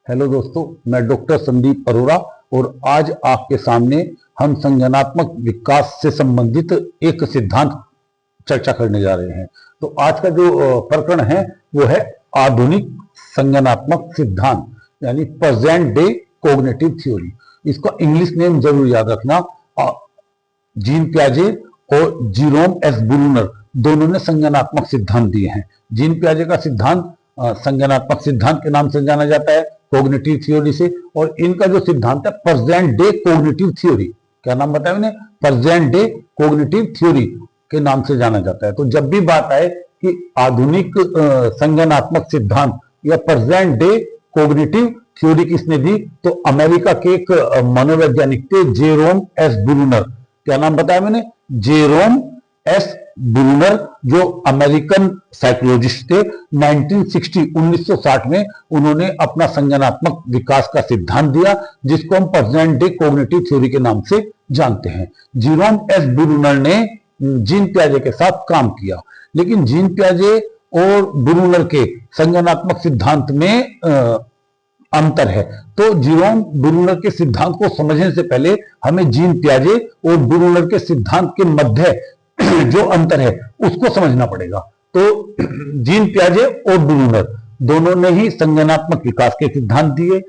Hello दोस्तों, मैं doctor Sandeep Arora और आज आपके सामने हम संज्ञानात्मक विकास से संबंधित एक सिद्धांत चर्चा करने जा रहे हैं। तो आज का जो प्रकरण है वो है आधुनिक संज्ञानात्मक सिद्धांत यानी प्रेजेंट डे कोग्निटिव थ्योरी। इसका इंग्लिश नेम जरूर याद रखना। जीन पियाजे और जीरोम एस ब्रूनर दोनों ने संज्ञानात्मक सिद्धांत दिए हैं। जीन पियाजे का सिद्धांत संज्ञानात्मक सिद्धांत के नाम से जाना जाता है कोग्निटिव थ्योरी से, और इनका जो सिद्धांत है प्रेजेंट डे कोग्निटिव थ्योरी, क्या नाम बताया मैंने, प्रेजेंट डे कोग्निटिव थ्योरी के नाम से जाना जाता है। तो जब भी बात आए कि आधुनिक संज्ञानात्मक सिद्धांत या प्रेजेंट डे कोग्निटिव थ्योरी किसने दी, तो अमेरिका के एक मनोवैज्ञानिक थे जेरोम एस ब्रूनर। क्या नाम बताया मैंने, जेरोम एस ब्रूनर, जो अमेरिकन साइकोलॉजिस्ट थे। 1960 में उन्होंने अपना संज्ञानात्मक विकास का सिद्धांत दिया जिसको हम प्रेजेंट डे कोग्निटिव थ्योरी के नाम से जानते हैं। जेरोम एस ब्रूनर ने जीन पियाजे के साथ काम किया, लेकिन जीन पियाजे और ब्रूनर के संज्ञानात्मक सिद्धांत में अंतर है। तो जेरोम ब्रूनर के सिद्धांत को समझने से पहले हमें जीन पियाजे और ब्रूनर के सिद्धांत के मध्य जो अंतर है उसको समझना पड़ेगा। तो जीन पियाजे और ब्रूनर दोनों ने ही संज्ञानात्मक विकास के सिद्धांत दिए।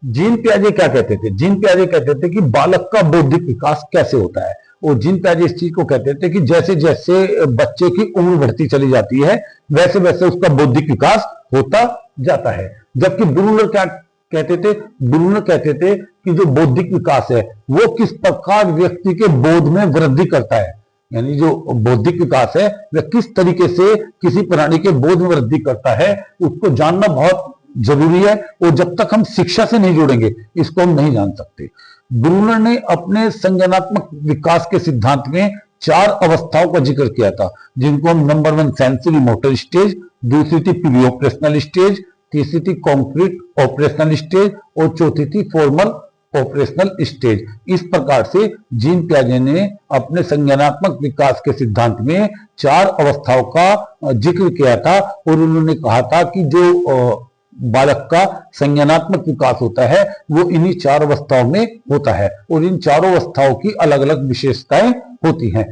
जीन पियाजे क्या कहते थे, जीन पियाजे कहते थे कि बालक का बौद्धिक विकास कैसे होता है, और जीन पियाजे इस चीज को कहते थे कि जैसे जैसे बच्चे की उम्र बढ़ती चली जाती है वैसे वैसे उसका बौद्धिक विकास होता जाता है। जबकि ब्रूनर क्या कहते थे, ब्रूनर कहते थे कि जो बौद्धिक विकास है वो किस प्रकार व्यक्ति के बोध में वृद्धि करता है, यानी जो बौद्धिक विकास है वह किस तरीके से किसी प्राणी के बोध में वृद्धि करता है उसको जानना बहुत जरूरी है, और जब तक हम शिक्षा से नहीं जोड़ेंगे इसको हम नहीं जान सकते। ब्रूनर ने अपने संज्ञानात्मक विकास के सिद्धांत में 4 अवस्थाओं का जिक्र किया था, जिनको हम नंबर 1 सेंसरी मोटर स्टेज, दूसरी थी प्री ऑपरेशनल स्टेज, तीसरी थी कॉन्क्रीट ऑपरेशनल स्टेज और चौथी थी फॉर्मल ऑपरेशनल स्टेज। इस प्रकार से जीन पियाजे ने अपने संज्ञानात्मक विकास के सिद्धांत में 4 अवस्थाओं का जिक्र किया था, और उन्होंने कहा था कि जो बालक का संज्ञानात्मक विकास होता है वो इन्हीं 4 अवस्थाओं में होता है, और इन चारों अवस्थाओं की अलग अलग विशेषताएं होती हैं।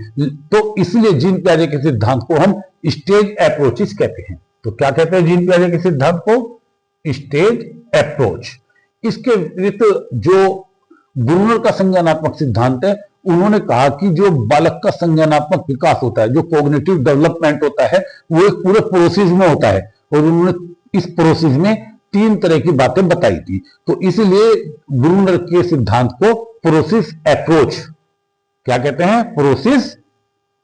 तो इसलिए जीन पियाजे के सिद्धांत को हम स्टेज अप्रोचेस कहते हैं। तो क्या कहते हैं जीन पियाजे के सिद्धांत को, स्टेज अप्रोच। इसके विपरीत जो ब्रूनर का संज्ञानात्मक सिद्धांत है, उन्होंने कहा कि जो बालक का संज्ञानात्मक विकास होता है, जो कॉग्निटिव डेवलपमेंट होता है, वो एक पूरे प्रोसेस में होता है, और उन्होंने इस प्रोसेस में 3 तरह की बातें बताई थी। तो इसलिए ब्रूनर के सिद्धांत को प्रोसेस अप्रोच, क्या कहते हैं, प्रोसेस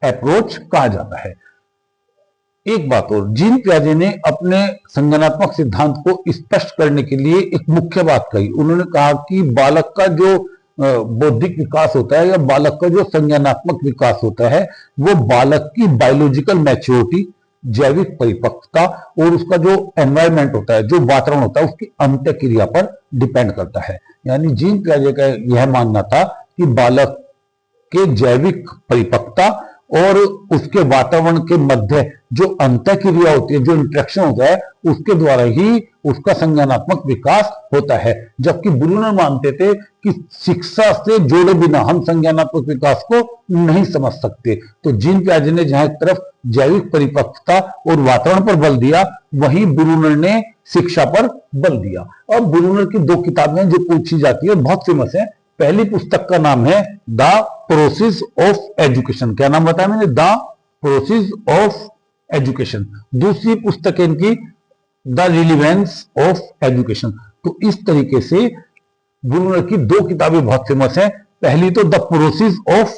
अप्रोच कहा जाता है। एक बात और, जीन पियाजे ने अपने संज्ञानात्मक सिद्धांत को स्पष्ट करने के लिए एक मुख्य बात कही। उन्होंने कहा कि बालक का जो बौद्धिक विकास होता है या बालक का जो संज्ञानात्मक विकास होता है वो बालक की बायोलॉजिकल मैच्योरिटी, जैविक परिपक्वता और उसका जो एनवायरनमेंट होता है, जो वातावरण होता है, उसकी अंत्य क्रिया पर डिपेंड करता है। यानी जीन पियाजे का यह मानना था कि बालक के जैविक परिपक्वता और उसके वातावरण के मध्य जो अंतःक्रिया होती है, जो इंटरेक्शन होता है, उसके द्वारा ही उसका संज्ञानात्मक विकास होता है। जबकि ब्रूनर मानते थे कि शिक्षा से जोड़े बिना हम संज्ञानात्मक विकास को नहीं समझ सकते। तो जीन पियाजे ने जहां एक तरफ जैविक परिपक्वता और वातावरण पर बल दिया, वहीं ब्रूनर ने शिक्षा पर बल दिया। अब ब्रूनर की 2 किताबें जो पूछी जाती है बहुत फेमस है। पहली पुस्तक का नाम है द प्रोसेस ऑफ एजुकेशन। क्या नाम बताया मैंने, द प्रोसेस ऑफ एजुकेशन। दूसरी पुस्तक है इनकी द रिलीवेंस ऑफ एजुकेशन। तो इस तरीके से ब्रूनर की 2 किताबें बहुत फेमस हैं। पहली तो द प्रोसेस ऑफ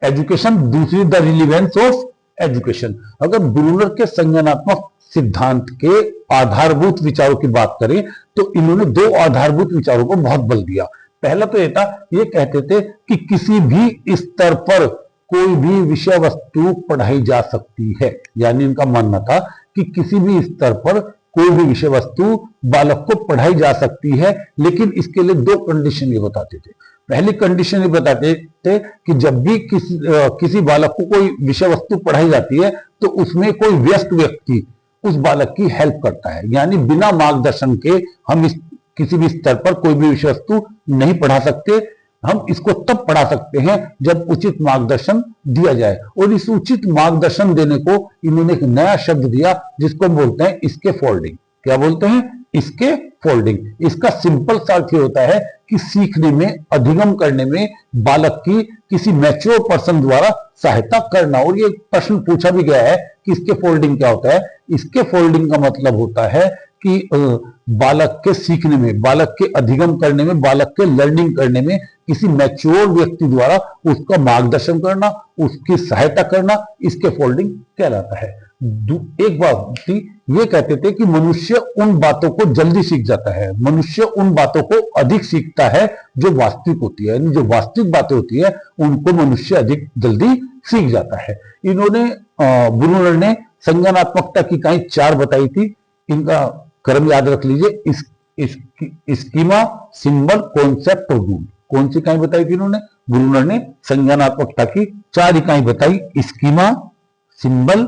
एजुकेशन, दूसरी द रिलीवेंस ऑफ एजुकेशन। अगर ब्रूनर के संज्ञानात्मक सिद्धांत के आधारभूत विचारों की बात करें तो इन्होंने 2 आधारभूत विचारों को बहुत बल दिया। पहला तो ये था, ये कहते थे कि किसी भी स्तर पर कोई भी विषय वस्तु पढ़ाई जा सकती है। यानी इनका मानना था कि किसी भी स्तर पर कोई भी विषय वस्तु बालक को पढ़ाई जा सकती है, लेकिन इसके लिए 2 कंडीशन ये बताते थे। पहली कंडीशन ये बताते थे कि जब भी किसी बालक को कोई विषय वस्तु पढ़ाई जाती है तो उसमें कोई व्यस्त व्यक्ति उस बालक की हेल्प करता है, यानी बिना मार्गदर्शन के हम इस किसी भी स्तर पर कोई भी विषय वस्तु नहीं पढ़ा सकते। हम इसको तब पढ़ा सकते हैं जब उचित मार्गदर्शन दिया जाए, और इस उचित मार्गदर्शन देने को इन्होंने एक नया शब्द दिया जिसको हम बोलते हैं इसके फोल्डिंग। क्या बोलते हैं? इसके फोल्डिंग। इसका सिंपल सा अर्थ होता है कि सीखने में, अधिगम करने में बालक की किसी मैच्योर पर्सन द्वारा सहायता करना। और ये प्रश्न पूछा भी गया है कि इसके फोल्डिंग क्या होता है। इसके फोल्डिंग का मतलब होता है कि बालक के सीखने में, बालक के अधिगम करने में, बालक के लर्निंग करने में किसी मैच्योर व्यक्ति द्वारा उसका मार्गदर्शन करना, उसकी सहायता करना, इसके फोल्डिंग कहलाता है। एक बात थी, ये कहते थे कि मनुष्य उन बातों को जल्दी सीख जाता है, मनुष्य उन बातों को अधिक सीखता है जो वास्तविक होती है, यानी जो वास्तविक बातें होती है उनको मनुष्य अधिक जल्दी सीख जाता है। इन्होंने ब्रूनर ने संज्ञानात्मकता की इकाई 4 बताई थी। इनका क्रम याद रख लीजिए, स्कीमा, सिंबल, कॉन्सेप्ट और रूल। कौन सी इकाई बताई थी इन्होंने? ब्रूनर ने संज्ञानात्मकता की 4 इकाई बताई, स्कीमा, सिंबल,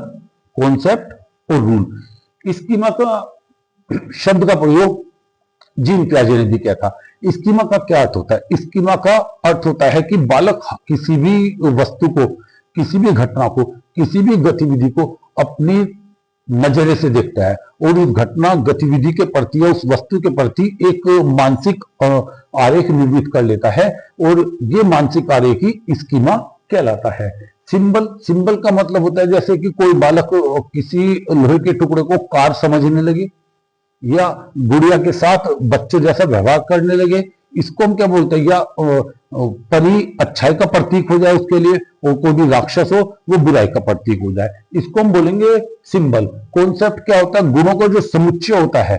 कॉन्सेप्ट और रूल। स्कीमा का शब्द का प्रयोग जीन पियाजे ने भी किया था। स्कीमा का क्या अर्थ होता है? स्कीमा का अर्थ होता है कि बालक किसी भी वस्तु को, किसी भी घटना को, किसी भी गतिविधि को अपनी नजरे से देखता है और उस घटना, गतिविधि के प्रति या उस वस्तु के प्रति एक मानसिक आरेख निर्मित कर लेता है, और ये मानसिक आरेख ही स्कीमा कहलाता है। सिंबल का मतलब होता है जैसे कि कोई बालक किसी लोहे के टुकड़े को कार समझने लगे या गुड़िया के साथ बच्चों जैसा व्यवहार करने लगे, इसको हम क्या बोलते हैं? या परी अच्छाई का प्रतीक हो जाए उसके लिए, और कोई भी राक्षस हो वो बुराई का प्रतीक हो जाए, इसको हम बोलेंगे सिंबल। कॉन्सेप्ट क्या होता है? गुणों का जो समुच्चय होता है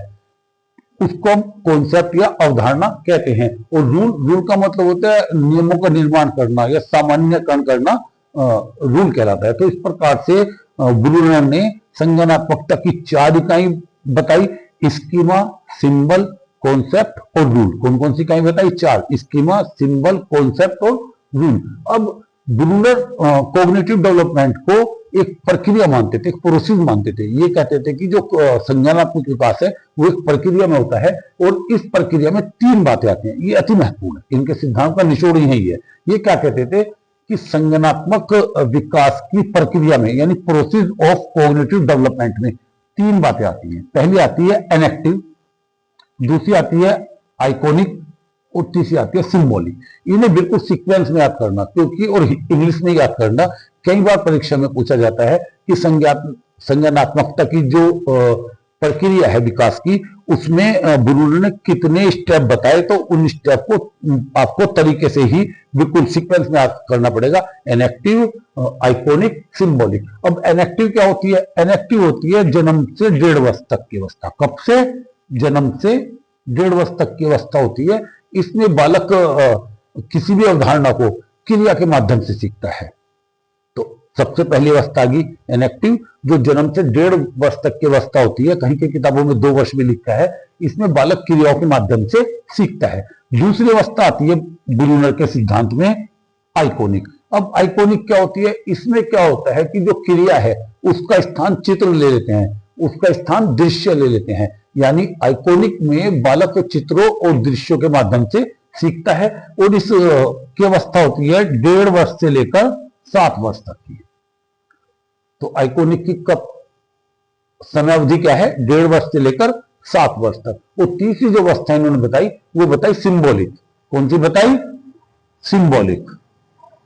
उसको हम कॉन्सेप्ट या अवधारणा कहते हैं। और रूल का मतलब होता है नियमों का निर्माण करना या सामान्यकरण करना, रूल कहलाता है। तो इस प्रकार से ब्रूनर ने संज्ञानात्मकता की 4 इकाई बताई, स्कीमा, सिंबल, कॉन्सेप्ट और रूल। कौन कौन सी इकाई बताई? 4, स्कीमा, सिंबल, कॉन्सेप्ट और रूल। अब ब्रूनर कॉग्निटिव डेवलपमेंट को एक प्रक्रिया मानते थे, एक प्रोसेस मानते थे। ये कहते थे कि जो संज्ञानात्मक विकास है वो एक प्रक्रिया में होता है, और इस प्रक्रिया में 3 बातें आती हैं। ये अति महत्वपूर्ण है, इनके सिद्धांत का निचोड़ यही है। ये क्या कहते थे कि संज्ञानात्मक विकास की प्रक्रिया में, यानी प्रोसेस ऑफ कॉग्निटिव डेवलपमेंट में 3 बातें आती हैं। पहली आती है एनेक्टिव, दूसरी आती है आइकॉनिक और तीसरी आती है सिंबॉलिक। इन्हें बिल्कुल सीक्वेंस में याद करना, क्योंकि और इंग्लिश में याद करना। कई बार परीक्षा में पूछा जाता है कि संज्ञानात्मकता की जो प्रक्रिया है विकास की, उसमें ब्रूनर ने कितने स्टेप बताए, तो उन स्टेप को आपको तरीके से ही बिल्कुल सीक्वेंस में याद करना पड़ेगा। एनेक्टिव, आइकॉनिक, सिंबॉलिक। अब एनेक्टिव क्या होती है? एनेक्टिव होती है जन्म से 1.5 वर्ष तक की अवस्था। कब से? जन्म से 1.5 वर्ष तक की अवस्था होती है। इसमें बालक किसी भी अवधारणा को क्रिया के माध्यम से सीखता है। तो सबसे पहली अवस्था आ गई एनेक्टिव, जो जन्म से 1.5 वर्ष तक की अवस्था होती है। कहीं की किताबों में 2 वर्ष भी लिखा है। इसमें बालक क्रियाओं के माध्यम से सीखता है। दूसरी अवस्था आती है ब्रूनर के सिद्धांत में आइकॉनिक। अब आइकॉनिक क्या होती है? इसमें क्या होता है कि जो क्रिया है उसका स्थान चित्र ले लेते हैं, उसका स्थान दृश्य ले लेते हैं। यानी आइकॉनिक में बालक चित्रों और दृश्यों के माध्यम से सीखता है, और इस की अवस्था होती है 1.5 वर्ष से लेकर 7 वर्ष तक की। तो आइकॉनिक की कब समय अवधि क्या है? 1.5 वर्ष से लेकर 7 वर्ष तक। और तीसरी जो अवस्था इन्होंने बताई वो बताई सिंबॉलिक। कौन सी बताई? सिंबॉलिक।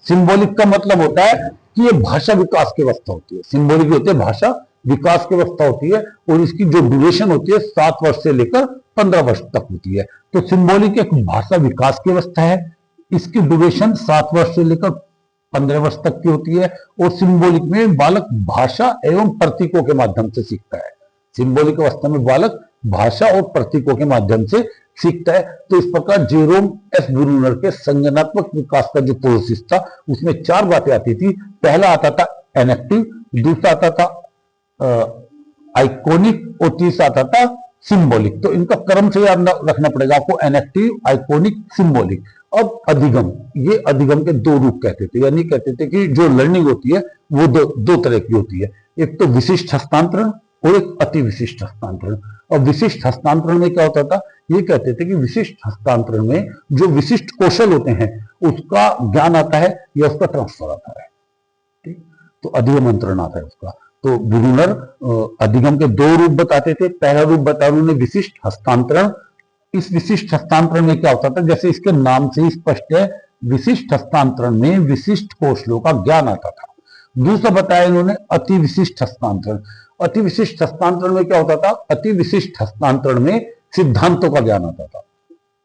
सिंबॉलिक का मतलब होता है कि ये भाषा विकास की अवस्था होती है। सिंबॉलिक होती है भाषा विकास की अवस्था होती है, और इसकी जो ड्यूरेशन होती है 7 वर्ष से लेकर 15 वर्ष तक होती है। तो सिंबॉलिक एक भाषा विकास की अवस्था है, इसकी ड्यूरेशन 7 वर्ष से लेकर 15 वर्ष तक की होती है। और सिंबॉलिक में बालक भाषा एवं प्रतीकों के माध्यम से सीखता है। सिंबॉलिक अवस्था में बालक भाषा और प्रतीकों के माध्यम से सीखता है। तो इस प्रकार जेरोम एस ब्रूनर के संज्ञानात्मक विकास का जो प्रोसेस था उसमें 4 बातें आती थी। पहला आता था एनेक्टिव, दूसरा आता था आइकॉनिक, और तीसरा आता था सिंबॉलिक। तो इनका क्रम से याद रखना पड़ेगा आपको, एनेक्टिव, आइकॉनिक, सिंबॉलिक। अब अधिगम, ये अधिगम के 2 रूप कहते थे, यानी कहते थे कि जो लर्निंग होती है वो दो तरह की होती है। एक तो विशिष्ट हस्तांतरण और एक अति विशिष्ट हस्तांतरण। और विशिष्ट हस्तांतरण में क्या होता था, ये कहते थे कि विशिष्ट हस्तांतरण में जो विशिष्ट कौशल होते हैं उसका ज्ञान आता है या उसका ट्रांसफर आता है। ठीक, तो अधिगम अंतरण आता है उसका। तो ब्रूनर अधिगम के दो रूप बताते थे। पहला रूप बताया उन्होंने विशिष्ट हस्तांतरण। इस विशिष्ट हस्तांतरण में क्या होता था, जैसे इसके नाम से ही स्पष्ट है, विशिष्ट हस्तांतरण में विशिष्ट कौशलों का ज्ञान आता था। दूसरा बताया इन्होंने अति विशिष्ट हस्तांतरण। अति विशिष्ट हस्तांतरण में क्या होता था, अति विशिष्ट हस्तांतरण में सिद्धांतों का ज्ञान आता था,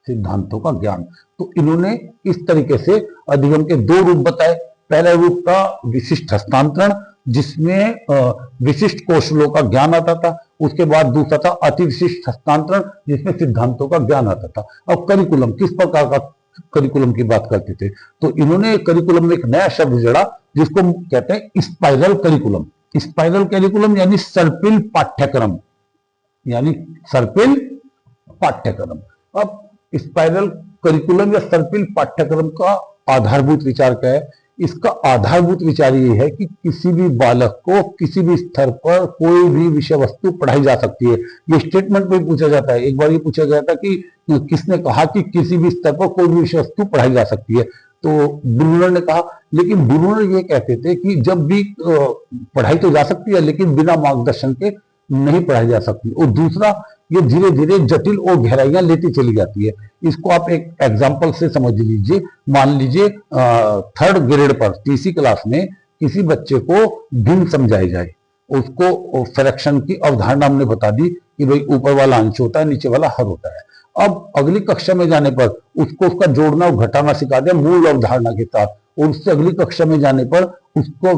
सिद्धांतों का ज्ञान। तो इन्होंने इस तरीके से अधिगम के दो रूप बताए। पहला रूप था विशिष्ट हस्तांतरण जिसमें विशिष्ट कौशलों का ज्ञान आता था। उसके बाद दूसरा था अति विशिष्ट हस्तांतरण जिसमें सिद्धांतों का ज्ञान आता था। अब करिकुलम, किस प्रकार का करिकुलम की बात करते थे, तो इन्होंने करिकुलम में एक नया शब्द जोड़ा जिसको कहते हैं स्पाइरल करिकुलम। स्पाइरल करिकुलम यानी सर्पिल पाठ्यक्रम, यानी सर्पिल पाठ्यक्रम। अब स्पाइरल करिकुलम या सर्पिल पाठ्यक्रम का आधारभूत विचार क्या है, इसका आधारभूत विचार ये है कि किसी भी बालक को किसी भी स्तर पर कोई भी विषय वस्तु पढ़ाई जा सकती है। ये स्टेटमेंट में पूछा जाता है। एक बार ये पूछा गया था कि किसने कहा कि किसी भी स्तर पर कोई भी विषय वस्तु पढ़ाई जा सकती है, तो ब्रूनर ने कहा। लेकिन ब्रूनर ये कहते थे कि जब भी पढ़ाई तो जा सकती है लेकिन बिना मार्गदर्शन के नहीं पढ़ाई जा सकती। और दूसरा, ये धीरे धीरे जटिल और गहराइयां लेती चली जाती है। इसको आप एक एग्जाम्पल से समझ लीजिए। मान लीजिए 3rd ग्रेड पर, तीसरी क्लास में किसी बच्चे को भिन्न समझाई जाए, उसको फ्रैक्शन की अवधारणा हमने बता दी कि भाई ऊपर वाला अंश होता है, नीचे वाला हर होता है। अब अगली कक्षा में जाने पर उसको उसका जोड़ना और घटाना सिखा दिया मूल अवधारणा के साथ, और उससे अगली कक्षा में जाने पर उसको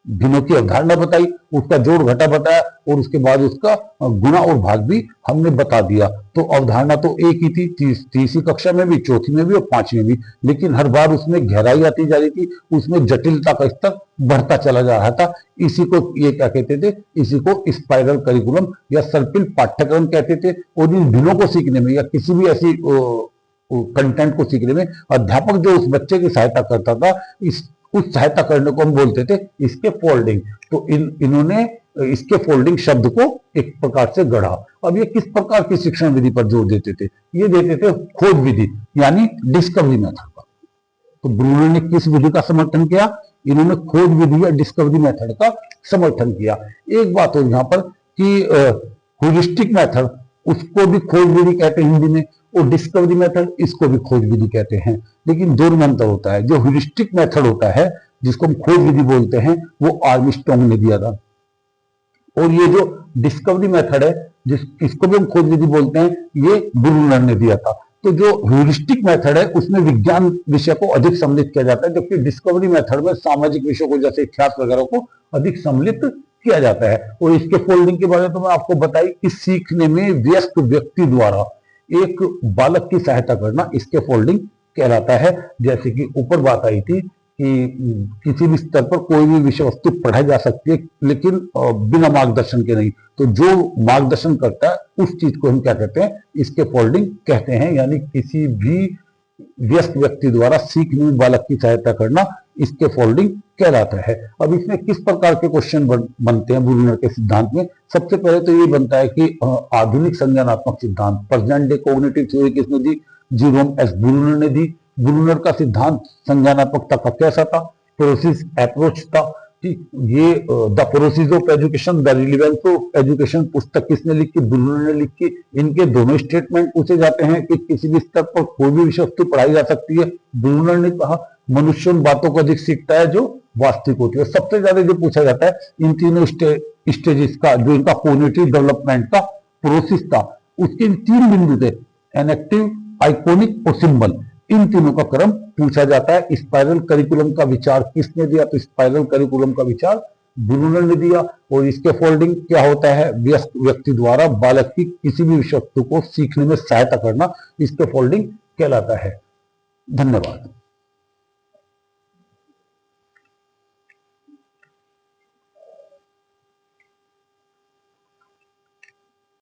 भिन्नों की अवधारणा बताई, उसका जोड़ घटा बताया, और उसके बाद उसका गुणा और भाग भी हमने बता दिया। तो अवधारणा तो एक ही थी, तीसरी कक्षा में भी, चौथी में भी और 5वीं में भी, लेकिन हर बार उसमें गहराई आती जा रही थी, उसमें जटिलता का स्तर बढ़ता चला जा रहा था। इसी को ये क्या कहते थे, इसी को स्पाइरल करिकुलम या सर्पिल पाठ्यक्रम कहते थे। और इन भिन्नों को सीखने में या किसी भी ऐसी कंटेंट को सीखने में अध्यापक जो उस बच्चे की सहायता करता था, उस सहायता करने को हम बोलते थे इसके फोल्डिंग। तो इन्होंने इसके फोल्डिंग शब्द को एक प्रकार से गढ़ा। अब ये किस प्रकार की शिक्षण विधि पर जोर देते थे, ये देते थे खोज विधि यानी डिस्कवरी मेथड का। तो ब्रूनर ने किस विधि का समर्थन किया, इन्होंने खोज विधि या डिस्कवरी मेथड का समर्थन किया। एक बात हो यहाँ पर कि ह्यूरिस्टिक मेथड, उसको भी खोज विधि कहते हैं हिंदी में, और डिस्कवरी मेथड इसको भी खोज विधि कहते हैं। लेकिन दो में अंतर होता है। जो ह्यूरिस्टिक मेथड होता है जिसको हम खोज विधि बोलते हैं, वो आर्मस्ट्रांग ने दिया था। और ये जो डिस्कवरी मेथड है इसको भी हम खोज विधि बोलते हैं, ये ब्रूनर ने दिया था। तो जो ह्यूरिस्टिक मेथड है उसमें विज्ञान विषय को अधिक सम्मिलित किया जाता है, जबकि डिस्कवरी मेथड में सामाजिक विषयों को जैसे इतिहास वगैरह को अधिक सम्मिलित किया जाता है। और इसके फोल्डिंग के बारे में तो मैं आपको बताई कि सीखने में व्यस्त व्यक्ति द्वारा एक बालक की सहायता करना इसके फोल्डिंग कहलाता है। जैसे कि ऊपर बात आई थी कि किसी भी स्तर पर कोई भी विषय वस्तु पढ़ाई जा सकती है लेकिन बिना मार्गदर्शन के नहीं। तो जो मार्गदर्शन करता है उस चीज को हम क्या कहते हैं, इसके फोल्डिंग कहते हैं। यानी किसी भी व्यस्त व्यक्ति द्वारा सीखने में बालक की सहायता करना इसके फोल्डिंग कहलाता है। अब इसमें किस प्रकार के क्वेश्चन बनते हैं ब्रूनर के सिद्धांत में। सबसे पहले तो ये बनता है कि आधुनिक संज्ञानात्मक सिद्धांत, प्रेजेंट डे कॉग्निटिव थ्योरी किसने दी, जेरोम एस ब्रूनर ने दी। ब्रूनर का सिद्धांत संज्ञानात्मकता का कैसा था, प्रोसेस अप्रोच था। ये the process of education, the relevance of education पुस्तक किसने लिखी, ब्रूनर ने लिखी। इनके दोनों स्टेटमेंट पूछे जाते हैं कि किसी भी स्तर पर कोई भी विषय वस्तु पढ़ाई जा सकती है। ब्रूनर ने कहा मनुष्य उन बातों को अधिक सीखता है जो वास्तविक होती है। सबसे ज्यादा जो पूछा जाता है इन तीनों स्टेजेस का, जो इनका कॉग्निटिव डेवलपमेंट का प्रोसेस था, उसके 3 बिंदु थे, एनेक्टिव, आइकोनिक और सिंबल। इन तीनों का क्रम पूछा जाता है। स्पाइरल करिकुलम का विचार किसने दिया, तो स्पाइरल करिकुलम का विचार ब्रूनर ने दिया। और इसके फोल्डिंग क्या होता है, व्यस्त व्यक्ति द्वारा बालक की किसी भी विषय वस्तु को सीखने में सहायता करना, इसके फोल्डिंग कहलाता है। धन्यवाद।